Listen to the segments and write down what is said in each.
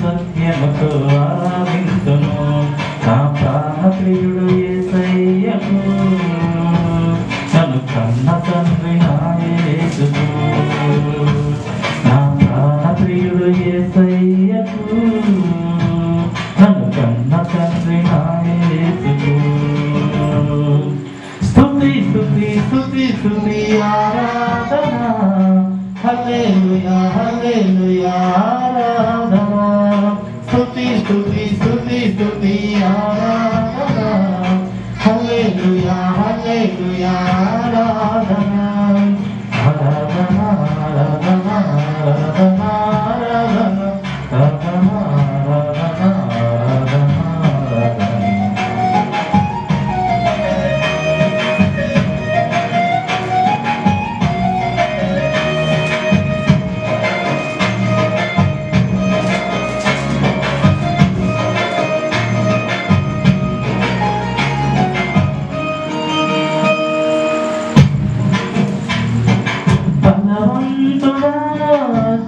సత్యముతో ఆరాధింతును. నా ప్రాణప్రియుడు యేసయ్యకు, నన్ను కన్న తండ్రి నా యేసుకు. నా ప్రాణప్రియుడు యేసయ్యకు, నన్ను కన్న తండ్రి నా యేసుకు. స్తుతి స్తుతి స్తుతి స్తుతి ఆరాధన, హల్లెలూయా హల్లెలూయా ఆరాధన. స్తుతి స్తుతి స్తుతి స్తుతి ఆరాధన, హల్లెలూయా హల్లెలూయా ఆరాధన. ఆరాధన ఆరాధన ఆరాధన ఆరాధన ఆరాధన ఆరాధన ఆరాధన. బలవంతుడా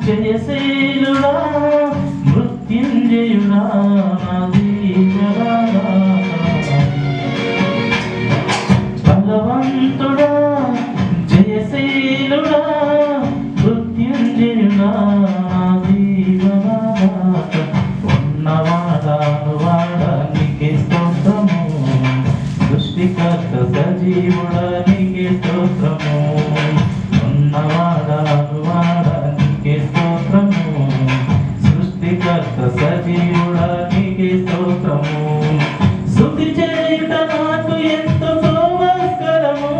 జయశీలుడా మృత్యుంజయుడా నా జీవనా. బలవంతుడా జయశీలుడా మృత్యుంజయుడా నా జీవనా. ఉన్నవాడాను వాడానికి స్తోత్రము, సృష్టికర్త సజీవుడా నీకే స్తోత్రము. ఉన్నవాడాను వాడానికి స్తోత్రము, సృష్టికర్త సజీవుడా నీకే స్తోత్రము. స్తుతి చేయుట నాకు ఎంతో శోభస్కరము,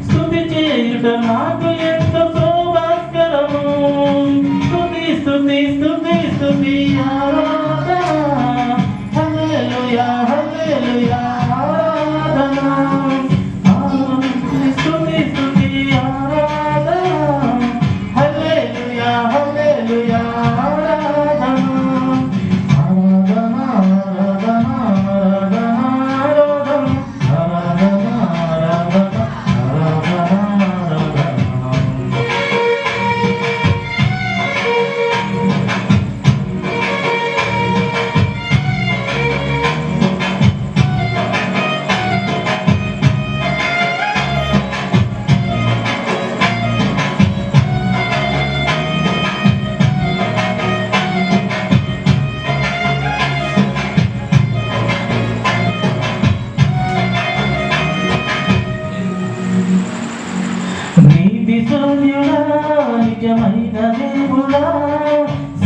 స్తుతి చేయుట నాకు ఎంతో శోభస్కరము. స్తుతి స్తుతి స్తుతి స్తుతి ఆరాధన, హల్లెలూయా హల్లెలూయా ఆరాధన. స్తుతి స్తుతి ఆరాధన, హల్లెలూయా హల్లెలూయా ఆరాధన. ఆరాధన ఆరాధన ఆరాధన ఆరాధన ఆరాధన ఆరాధన ఆరాధన. నీతి సూర్యుడా నిజమైన దేవుడా,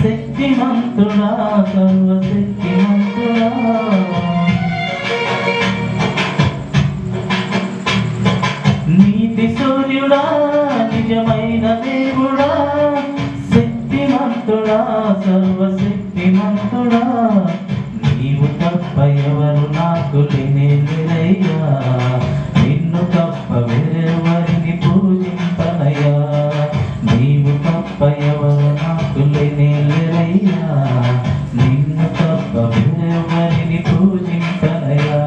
శక్తిమంతుడా సర్వశక్తిమంతుడా. నీతి సూర్యుడా నిజమైన దేవుడా, శక్తిమంతుడా సర్వశక్తిమంతుడా. నీవు తప్ప ఎవరు నాకు లేనేరయ్యా, నిన్ను తప్ప వేరెవరిని పూజింపనయ్యా. నీవు తప్ప ఎవరు నాకు లేనేరయ్యా, నిన్ను తప్ప వేరెవరిని పూజింపనయ్యా.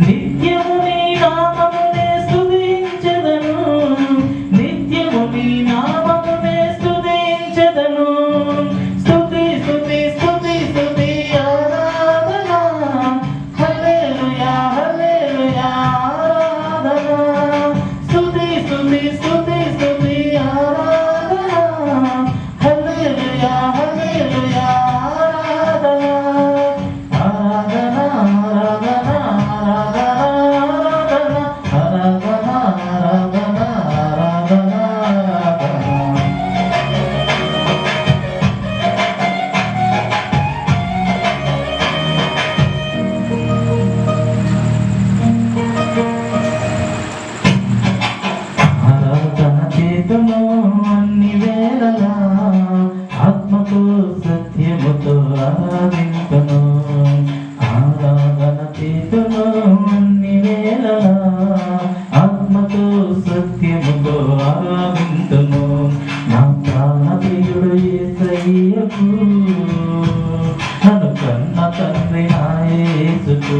నిత్యము నీ నామమునే స్తుతించెదను, నిత్యము నీ నామమునే స్తుతించెదను. స్తుతి స్తుతి స్తుతి స్తుతి ఆరాధన, హల్లెలూయా హల్లెలూయా ఆరాధన. స్తుతి స్తుతి స్తుతి స్తుతి ఆరాధన, హల్లెలూయా హల్లెలూయా ఆరాధన. ఆరాధన ఆరాధన ఆరాధన ఆరాధన ఆరాధన ఆరాధన ఆరాధన. ఆరాధన చేతును అన్ని వేళలా, ఆత్మతో సత్యముతో ఆరాధింతును. ఆరాధన చేతును అన్ని వేళలా, ఆత్మతో సత్యముతో ఆరాధింతును. నా ప్రాణప్రియుడు యేసయ్యకు, నన్ను కన్న తండ్రి నా యేసుకు.